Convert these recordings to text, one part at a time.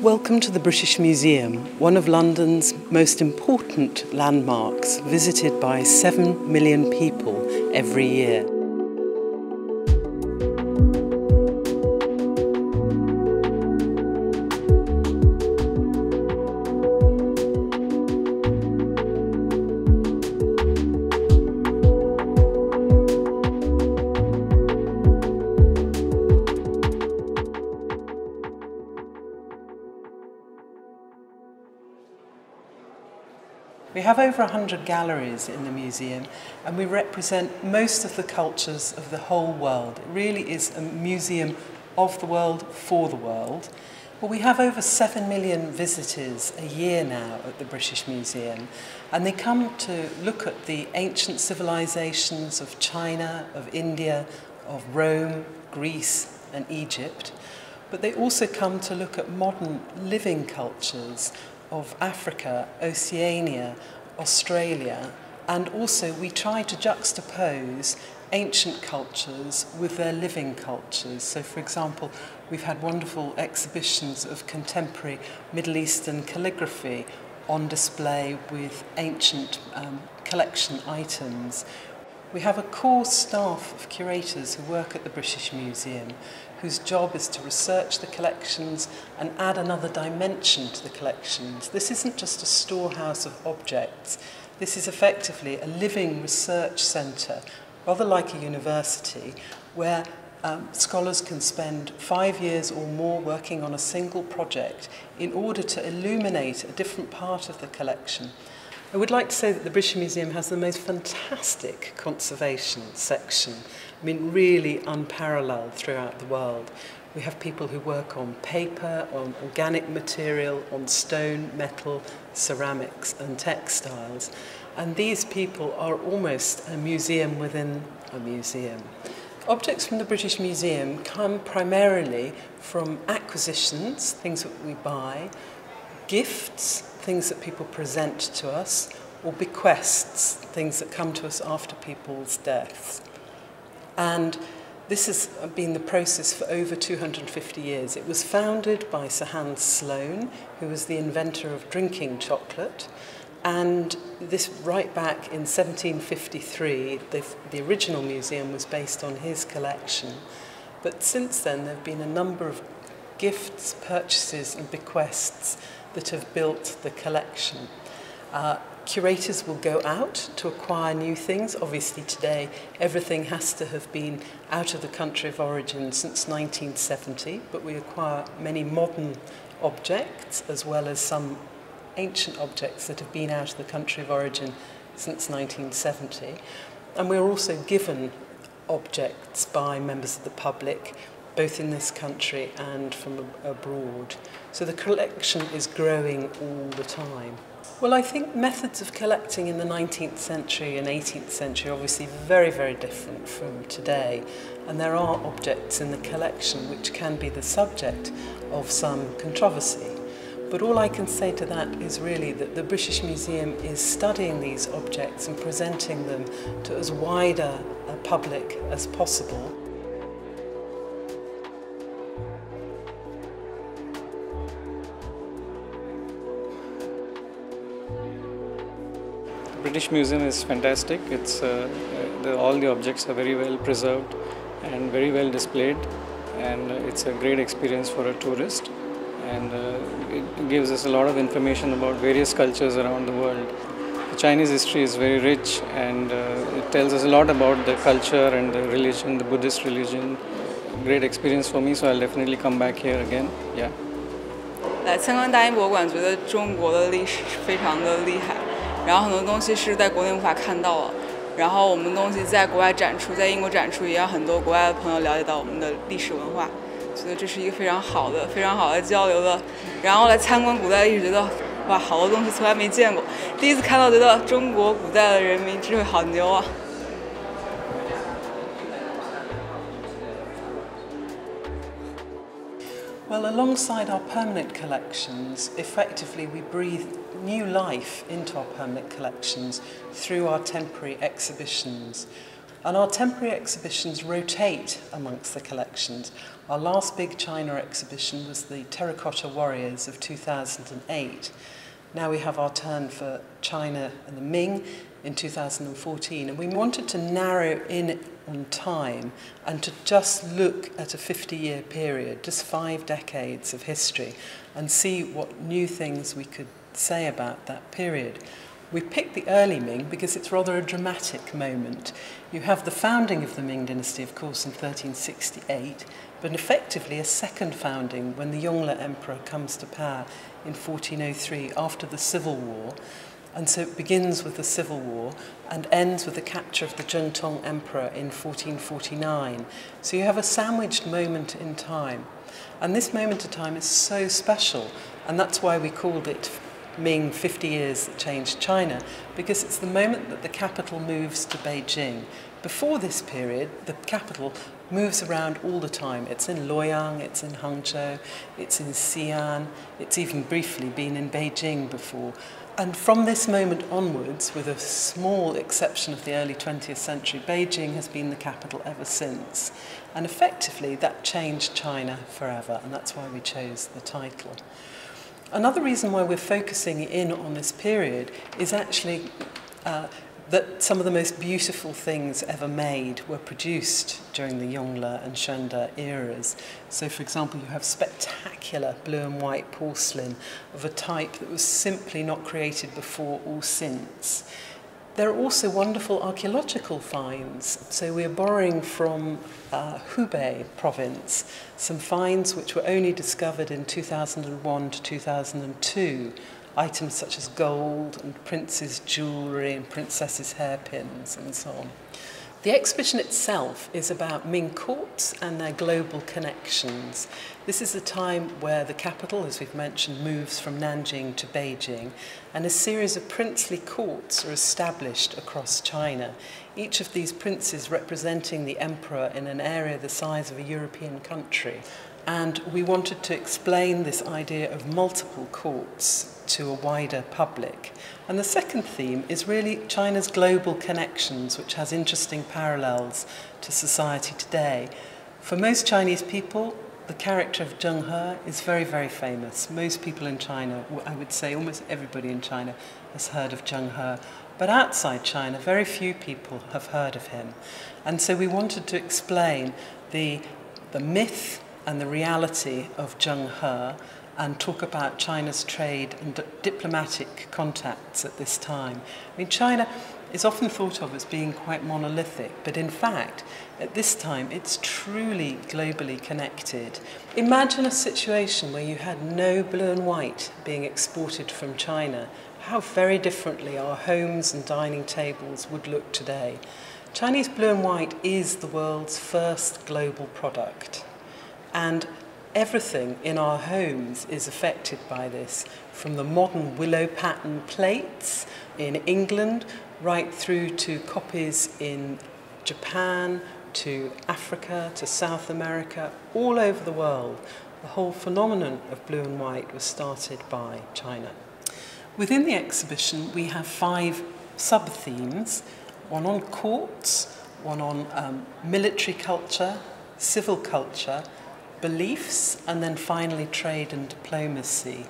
Welcome to the British Museum, one of London's most important landmarks, visited by 7 million people every year. We have over 100 galleries in the museum, and we represent most of the cultures of the whole world. It really is a museum of the world for the world. But we have over 7 million visitors a year now at the British Museum, and they come to look at the ancient civilizations of China, of India, of Rome, Greece and Egypt. But they also come to look at modern living cultures of Africa, Oceania, Australia, and also we try to juxtapose ancient cultures with their living cultures. So for example, we've had wonderful exhibitions of contemporary Middle Eastern calligraphy on display with ancient collection items. We have a core staff of curators who work at the British Museum, whose job is to research the collections and add another dimension to the collections. This isn't just a storehouse of objects. This is effectively a living research centre, rather like a university, where scholars can spend 5 years or more working on a single project in order to illuminate a different part of the collection. I would like to say that the British Museum has the most fantastic conservation section. I mean, really unparalleled throughout the world. We have people who work on paper, on organic material, on stone, metal, ceramics and textiles. And these people are almost a museum within a museum. Objects from the British Museum come primarily from acquisitions, things that we buy, gifts, things that people present to us, or bequests, things that come to us after people's deaths. And this has been the process for over 250 years. It was founded by Sir Hans Sloane, who was the inventor of drinking chocolate. And this right back in 1753, the original museum was based on his collection. But since then, there have been a number of gifts, purchases and bequests that have built the collection. Curators will go out to acquire new things. Obviously today everything has to have been out of the country of origin since 1970, but we acquire many modern objects as well as some ancient objects that have been out of the country of origin since 1970. And we're also given objects by members of the public, both in this country and from abroad. So the collection is growing all the time. Well, I think methods of collecting in the 19th century and 18th century are obviously very, very different from today. And there are objects in the collection which can be the subject of some controversy. But all I can say to that is really that the British Museum is studying these objects and presenting them to as wide a public as possible. The British Museum is fantastic. It's all the objects are very well preserved and very well displayed, and it's a great experience for a tourist, and it gives us a lot of information about various cultures around the world. The Chinese history is very rich, and it tells us a lot about the culture and the religion, the Buddhist religion. Great experience for me, so I'll definitely come back here again. Yeah. 来参观大英博物馆，觉得中国的历史非常的厉害。然后很多东西是在国内无法看到的，然后我们东西在国外展出，在英国展出，也让很多国外的朋友了解到我们的历史文化，觉得这是一个非常好的交流的。然后来参观古代历史，觉得哇，好多东西从来没见过，第一次看到，觉得中国古代的人民智慧好牛啊！ Well, alongside our permanent collections, effectively we breathe new life into our permanent collections through our temporary exhibitions. And our temporary exhibitions rotate amongst the collections. Our last big China exhibition was the Terracotta Warriors of 2008. Now we have our turn for China and the Ming in 2014, and we wanted to narrow in on time and to just look at a 50-year period, just 5 decades of history, and see what new things we could say about that period. We picked the early Ming because it's rather a dramatic moment. You have the founding of the Ming dynasty, of course, in 1368, but effectively a second founding when the Yongle Emperor comes to power in 1403 after the Civil War. And so it begins with the Civil War and ends with the capture of the Zhengtong Emperor in 1449. So you have a sandwiched moment in time. And this moment of time is so special, and that's why we called it Ming 50 Years That Changed China, because it's the moment that the capital moves to Beijing. Before this period, the capital moves around all the time. It's in Luoyang, it's in Hangzhou, it's in Xi'an, it's even briefly been in Beijing before. And from this moment onwards, with a small exception of the early 20th century, Beijing has been the capital ever since. And effectively, that changed China forever, and that's why we chose the title. Another reason why we're focusing in on this period is actually that some of the most beautiful things ever made were produced during the Yongle and Shenda eras. So, for example, you have spectacular blue and white porcelain of a type that was simply not created before or since. There are also wonderful archaeological finds. So we're borrowing from Hubei province some finds which were only discovered in 2001 to 2002. Items such as gold and princes' jewellery and princesses' hairpins and so on. The exhibition itself is about Ming courts and their global connections. This is a time where the capital, as we've mentioned, moves from Nanjing to Beijing, and a series of princely courts are established across China, each of these princes representing the emperor in an area the size of a European country. And we wanted to explain this idea of multiple courts to a wider public. And the second theme is really China's global connections, which has interesting parallels to society today. For most Chinese people, the character of Zheng He is very, very famous. Most people in China, I would say almost everybody in China, has heard of Zheng He. But outside China, very few people have heard of him. And so we wanted to explain the myth and the reality of Zheng He, and talk about China's trade and diplomatic contacts at this time. I mean, China is often thought of as being quite monolithic, but in fact, at this time, it's truly globally connected. Imagine a situation where you had no blue and white being exported from China. How very differently our homes and dining tables would look today. Chinese blue and white is the world's first global product. And everything in our homes is affected by this, from the modern willow pattern plates in England, right through to copies in Japan, to Africa, to South America, all over the world. The whole phenomenon of blue and white was started by China. Within the exhibition, we have 5 sub-themes, one on courts, one on military culture, civil culture, beliefs, and then finally trade and diplomacy.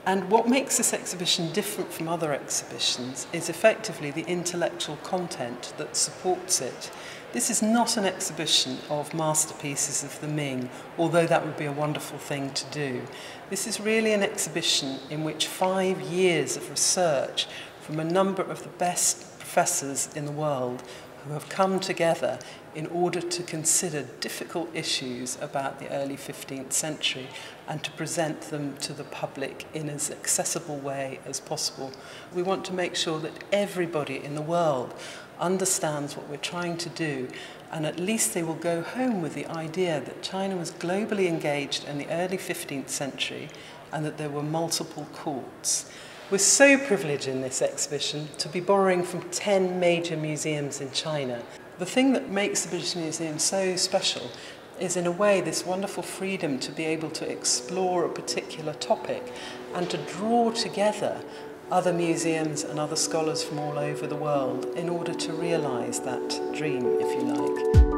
And what makes this exhibition different from other exhibitions is effectively the intellectual content that supports it. This is not an exhibition of masterpieces of the Ming, although that would be a wonderful thing to do. This is really an exhibition in which 5 years of research from a number of the best professors in the world who have come together in order to consider difficult issues about the early 15th century and to present them to the public in as accessible way as possible. We want to make sure that everybody in the world understands what we're trying to do, and at least they will go home with the idea that China was globally engaged in the early 15th century and that there were multiple courts. We're so privileged in this exhibition to be borrowing from 10 major museums in China. The thing that makes the British Museum so special is, in a way, this wonderful freedom to be able to explore a particular topic and to draw together other museums and other scholars from all over the world in order to realise that dream, if you like.